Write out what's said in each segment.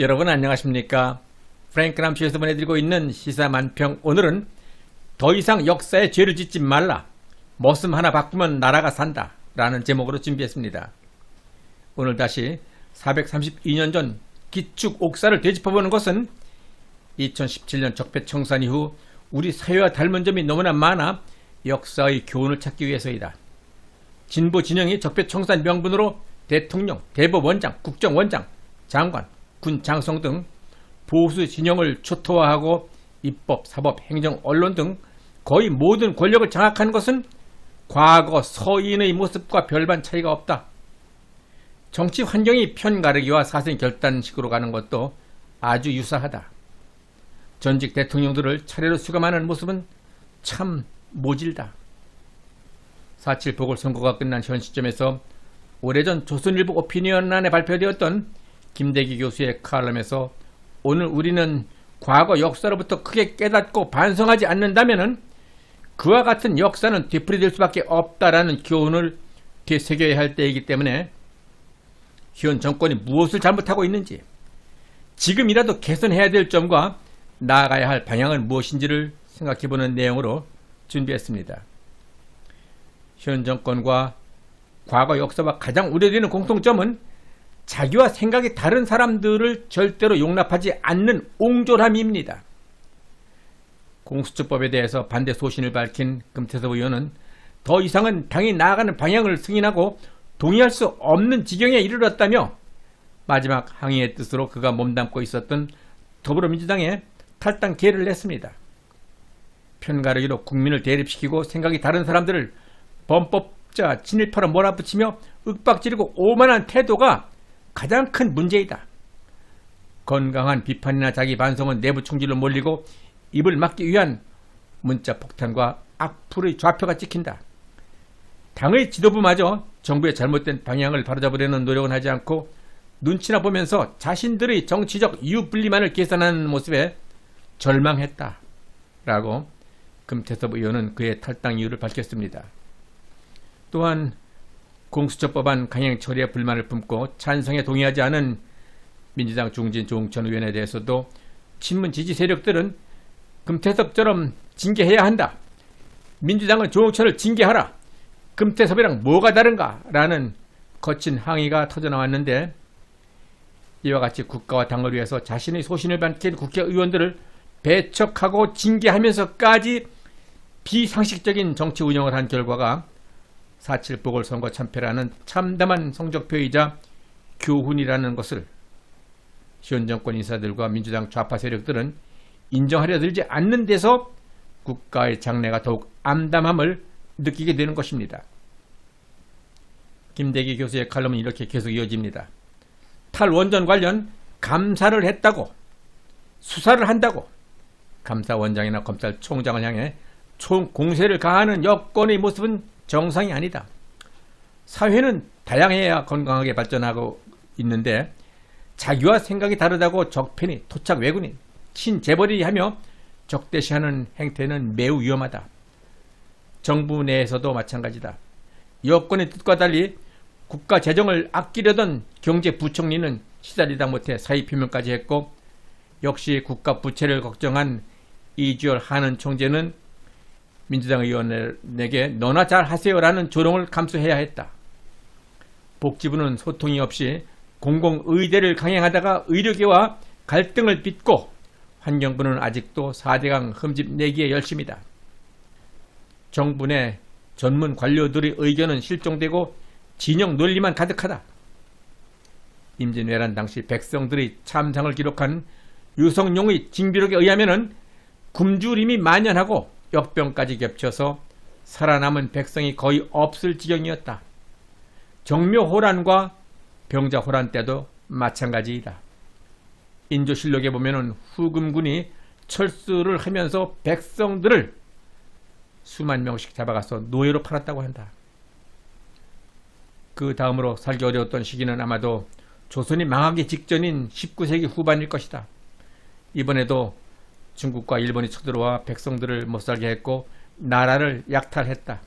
여러분 안녕하십니까? 프랭크 남씨에서 보내드리고 있는 시사만평. 오늘은 더 이상 역사에 죄를 짓지 말라, 머슴 하나 바꾸면 나라가 산다 라는 제목으로 준비했습니다. 오늘 다시 432년 전 기축 옥사를 되짚어보는 것은 2017년 적폐청산 이후 우리 사회와 닮은 점이 너무나 많아 역사의 교훈을 찾기 위해서이다. 진보 진영이 적폐청산 명분으로 대통령, 대법원장, 국정원장, 장관, 군 장성 등 보수 진영을 초토화하고 입법, 사법, 행정, 언론 등 거의 모든 권력을 장악한 것은 과거 서인의 모습과 별반 차이가 없다. 정치 환경이 편가르기와 사생 결단식으로 가는 것도 아주 유사하다. 전직 대통령들을 차례로 수감하는 모습은 참 모질다. 4.7 보궐선거가 끝난 현 시점에서 오래전 조선일보 오피니언란에 발표되었던 김대기 교수의 칼럼에서 오늘 우리는 과거 역사로부터 크게 깨닫고 반성하지 않는다면 그와 같은 역사는 되풀이될 수밖에 없다라는 교훈을 되새겨야 할 때이기 때문에 현 정권이 무엇을 잘못하고 있는지, 지금이라도 개선해야 될 점과 나아가야 할 방향은 무엇인지를 생각해보는 내용으로 준비했습니다. 현 정권과 과거 역사와 가장 우려되는 공통점은 자기와 생각이 다른 사람들을 절대로 용납하지 않는 옹졸함입니다. 공수처법에 대해서 반대 소신을 밝힌 금태섭 의원은 더 이상은 당이 나아가는 방향을 승인하고 동의할 수 없는 지경에 이르렀다며 마지막 항의의 뜻으로 그가 몸담고 있었던 더불어민주당에 탈당 계를 냈습니다. 편가르기로 국민을 대립시키고 생각이 다른 사람들을 범법자 친일파로 몰아붙이며 윽박지르고 오만한 태도가 가장 큰 문제이다. 건강한 비판이나 자기 반성은 내부 총질로 몰리고 입을 막기 위한 문자 폭탄과 악플의 좌표가 찍힌다. 당의 지도부마저 정부의 잘못된 방향을 바로잡으려는 노력은 하지 않고 눈치나 보면서 자신들의 정치적 이유분리만을 계산하는 모습에 절망했다 라고 금태섭 의원은 그의 탈당 이유를 밝혔습니다. 또한 공수처법안 강행 처리에 불만을 품고 찬성에 동의하지 않은 민주당 중진 조응천 의원에 대해서도 친문 지지 세력들은 금태섭처럼 징계해야 한다, 민주당은 조응천을 징계하라, 금태섭이랑 뭐가 다른가 라는 거친 항의가 터져나왔는데, 이와 같이 국가와 당을 위해서 자신의 소신을 밝힌 국회의원들을 배척하고 징계하면서까지 비상식적인 정치 운영을 한 결과가 4.7 보궐선거 참패라는 참담한 성적표이자 교훈이라는 것을 현 정권 인사들과 민주당 좌파 세력들은 인정하려 들지 않는 데서 국가의 장래가 더욱 암담함을 느끼게 되는 것입니다. 김대기 교수의 칼럼은 이렇게 계속 이어집니다. 탈원전 관련 감사를 했다고, 수사를 한다고 감사원장이나 검찰총장을 향해 총공세를 가하는 여권의 모습은 정상이 아니다. 사회는 다양해야 건강하게 발전하고 있는데 자기와 생각이 다르다고 적편이, 토착 왜군이, 친재벌이 하며 적대시하는 행태는 매우 위험하다. 정부 내에서도 마찬가지다. 여권의 뜻과 달리 국가 재정을 아끼려던 경제부총리는 시달리다 못해 사의 표명까지 했고, 역시 국가 부채를 걱정한 이주열 한은 총재는 민주당 의원에게 너나 잘 하세요라는 조롱을 감수해야 했다. 복지부는 소통이 없이 공공의대를 강행하다가 의료계와 갈등을 빚고, 환경부는 아직도 4대강 흠집 내기에 열심이다. 정부 내 전문 관료들의 의견은 실종되고 진영 논리만 가득하다. 임진왜란 당시 백성들의 참상을 기록한 유성룡의 징비록에 의하면 굶주림이 만연하고 역병까지 겹쳐서 살아남은 백성이 거의 없을 지경이었다. 정묘호란과 병자호란 때도 마찬가지이다. 인조실록에 보면 후금군이 철수를 하면서 백성들을 수만 명씩 잡아가서 노예로 팔았다고 한다. 그 다음으로 살기 어려웠던 시기는 아마도 조선이 망하기 직전인 19세기 후반일 것이다. 이번에도 중국과 일본이 쳐들어와 백성들을 못살게 했고 나라를 약탈했다.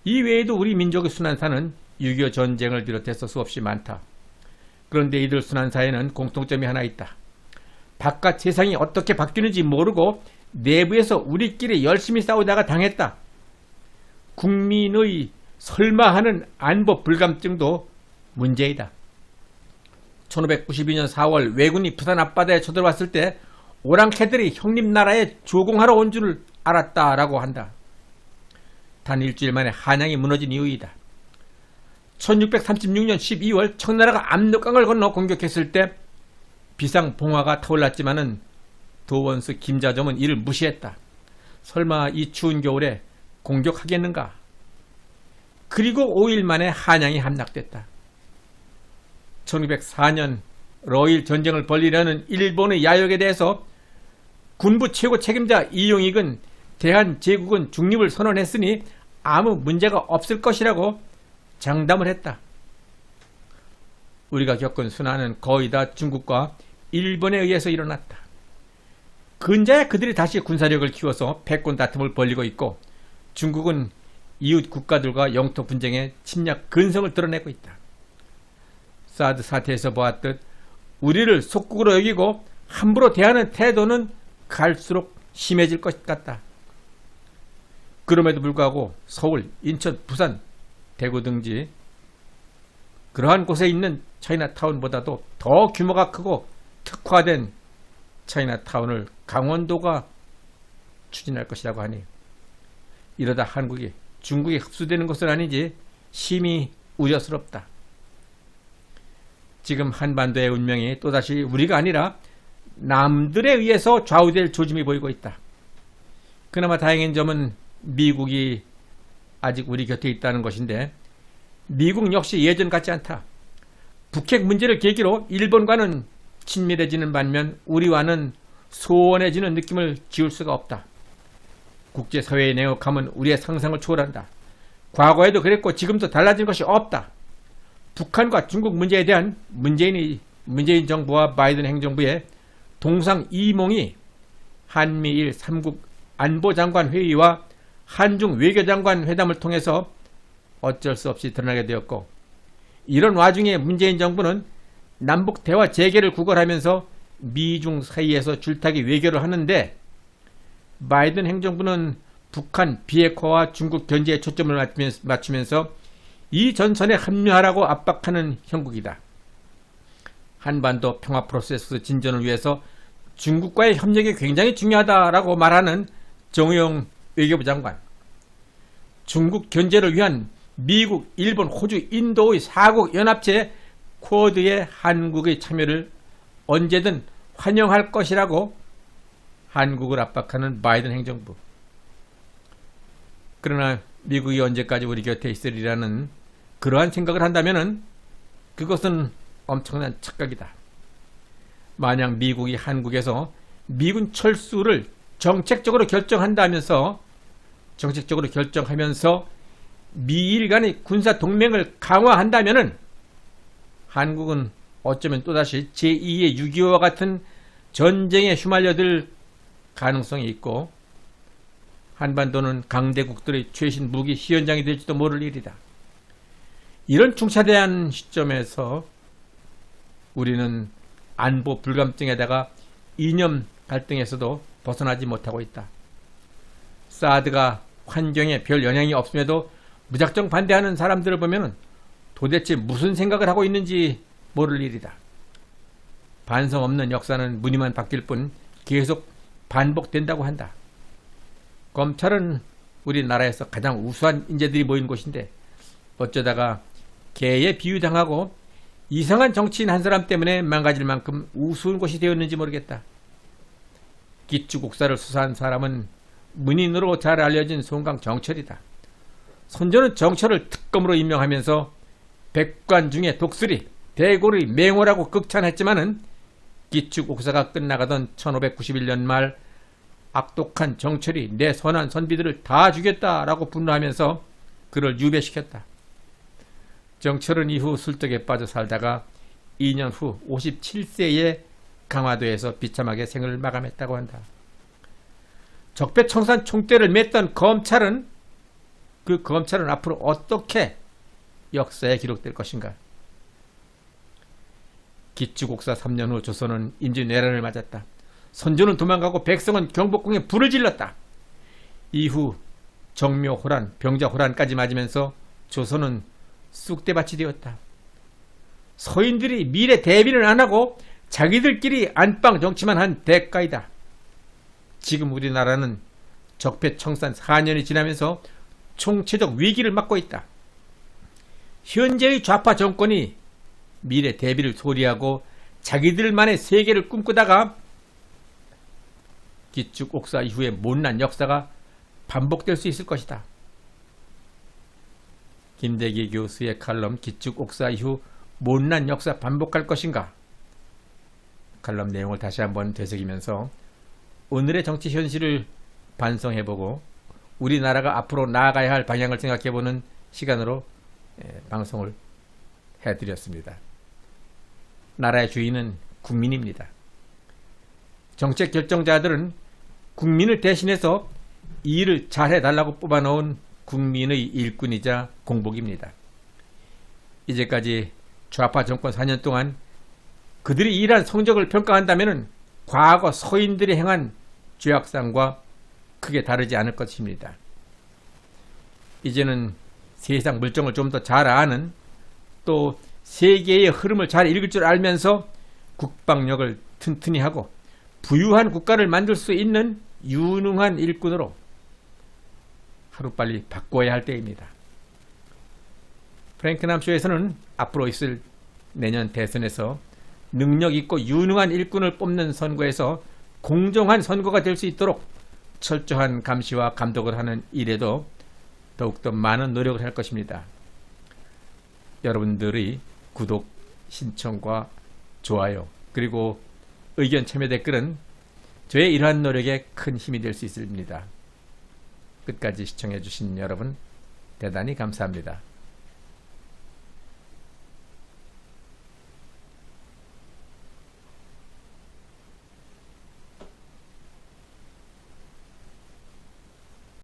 이 외에도 우리 민족의 순환사는 6.25 전쟁을 비롯해서 수없이 많다. 그런데 이들 순환사에는 공통점이 하나 있다. 바깥 세상이 어떻게 바뀌는지 모르고 내부에서 우리끼리 열심히 싸우다가 당했다. 국민의 설마 하는 안보 불감증도 문제이다. 1592년 4월 왜군이 부산 앞바다에 쳐들어왔을 때 오랑캐들이 형님 나라에 조공하러 온 줄 알았다라고 한다. 단 일주일 만에 한양이 무너진 이유이다. 1636년 12월 청나라가 압록강을 건너 공격했을 때 비상봉화가 타올랐지만은 도원수 김자점은 이를 무시했다. 설마 이 추운 겨울에 공격하겠는가? 그리고 5일 만에 한양이 함락됐다. 1904년 러일 전쟁을 벌이려는 일본의 야욕에 대해서 군부 최고 책임자 이용익은 대한제국은 중립을 선언했으니 아무 문제가 없을 것이라고 장담을 했다. 우리가 겪은 순환은 거의 다 중국과 일본에 의해서 일어났다. 근자야 그들이 다시 군사력을 키워서 패권 다툼을 벌이고 있고 중국은 이웃 국가들과 영토 분쟁에 침략 근성을 드러내고 있다. 사드 사태에서 보았듯 우리를 속국으로 여기고 함부로 대하는 태도는 갈수록 심해질 것 같다. 그럼에도 불구하고 서울, 인천, 부산, 대구 등지 그러한 곳에 있는 차이나타운보다도 더 규모가 크고 특화된 차이나타운을 강원도가 추진할 것이라고 하니 이러다 한국이 중국에 흡수되는 것은 아닌지 심히 우려스럽다. 지금 한반도의 운명이 또다시 우리가 아니라 남들에 의해서 좌우될 조짐이 보이고 있다. 그나마 다행인 점은 미국이 아직 우리 곁에 있다는 것인데 미국 역시 예전 같지 않다. 북핵 문제를 계기로 일본과는 친밀해지는 반면 우리와는 소원해지는 느낌을 지울 수가 없다. 국제사회의 냉혹함은 우리의 상상을 초월한다. 과거에도 그랬고 지금도 달라진 것이 없다. 북한과 중국 문제에 대한 문재인 정부와 바이든 행정부의 동상이몽이 한미일 3국 안보장관 회의와 한중 외교장관 회담을 통해서 어쩔 수 없이 드러나게 되었고 이런 와중에 문재인 정부는 남북 대화 재개를 구걸하면서 미중 사이에서 줄타기 외교를 하는데 바이든 행정부는 북한 비핵화와 중국 견제에 초점을 맞추면서 이 전선에 합류하라고 압박하는 형국이다. 한반도 평화 프로세스 진전을 위해서 중국과의 협력이 굉장히 중요하다라고 말하는 정의용 외교부 장관. 중국 견제를 위한 미국, 일본, 호주, 인도의 4국 연합체 쿼드의 한국의 참여를 언제든 환영할 것이라고 한국을 압박하는 바이든 행정부. 그러나 미국이 언제까지 우리 곁에 있으리라는 그러한 생각을 한다면 그것은 엄청난 착각이다. 만약 미국이 한국에서 미군 철수를 정책적으로 결정하면서 미일 간의 군사 동맹을 강화한다면 한국은 어쩌면 또다시 제2의 6.25와 같은 전쟁에 휘말려들 가능성이 있고 한반도는 강대국들의 최신 무기 시연장이 될지도 모를 일이다. 이런 중차대한 시점에서 우리는 안보 불감증에다가 이념 갈등에서도 벗어나지 못하고 있다. 사드가 환경에 별 영향이 없음에도 무작정 반대하는 사람들을 보면 도대체 무슨 생각을 하고 있는지 모를 일이다. 반성 없는 역사는 무늬만 바뀔 뿐 계속 반복된다고 한다. 검찰은 우리나라에서 가장 우수한 인재들이 모인 곳인데 어쩌다가 개에 비유당하고 이상한 정치인 한 사람 때문에 망가질 만큼 우스운 곳이 되었는지 모르겠다. 기축국사를 수사한 사람은 문인으로 잘 알려진 송강 정철이다. 선조는 정철을 특검으로 임명하면서 백관 중에 독수리, 대고의 맹호라고 극찬했지만은 기축국사가 끝나가던 1591년 말 악독한 정철이 내 선한 선비들을 다 죽였다라고 분노하면서 그를 유배시켰다. 정철은 이후 술독에 빠져 살다가 2년 후 57세에 강화도에서 비참하게 생을 마감했다고 한다. 적폐청산 총대를 맸던 검찰은 그 검찰은 앞으로 어떻게 역사에 기록될 것인가? 기축옥사 3년 후 조선은 임진왜란을 맞았다. 선조는 도망가고 백성은 경복궁에 불을 질렀다. 이후 정묘 호란, 병자 호란까지 맞으면서 조선은 쑥대밭이 되었다. 서인들이 미래 대비를 안 하고 자기들끼리 안방 정치만 한 대가이다. 지금 우리나라는 적폐청산 4년이 지나면서 총체적 위기를 맞고 있다. 현재의 좌파 정권이 미래 대비를 소리하고 자기들만의 세계를 꿈꾸다가 기축옥사 이후의 못난 역사가 반복될 수 있을 것이다. 김대기 교수의 칼럼 기축옥사 이후 못난 역사 반복할 것인가? 칼럼 내용을 다시 한번 되새기면서 오늘의 정치 현실을 반성해보고 우리나라가 앞으로 나아가야 할 방향을 생각해보는 시간으로 방송을 해드렸습니다. 나라의 주인은 국민입니다. 정책 결정자들은 국민을 대신해서 이 일을 잘해달라고 뽑아놓은 국민의 일꾼이자 공복입니다. 이제까지 좌파 정권 4년 동안 그들이 일한 성적을 평가한다면 과거 서인들이 행한 죄악상과 크게 다르지 않을 것입니다. 이제는 세상 물정을 좀 더 잘 아는, 또 세계의 흐름을 잘 읽을 줄 알면서 국방력을 튼튼히 하고 부유한 국가를 만들 수 있는 유능한 일꾼으로 하루빨리 바꿔야 할 때입니다. 프랭크남쇼에서는 앞으로 있을 내년 대선에서 능력 있고 유능한 일꾼을 뽑는 선거에서 공정한 선거가 될 수 있도록 철저한 감시와 감독을 하는 일에도 더욱더 많은 노력을 할 것입니다. 여러분들의 구독, 신청과 좋아요, 그리고 의견 참여 댓글은 저의 이러한 노력에 큰 힘이 될 수 있습니다. 끝까지 시청해 주신 여러분 대단히 감사합니다.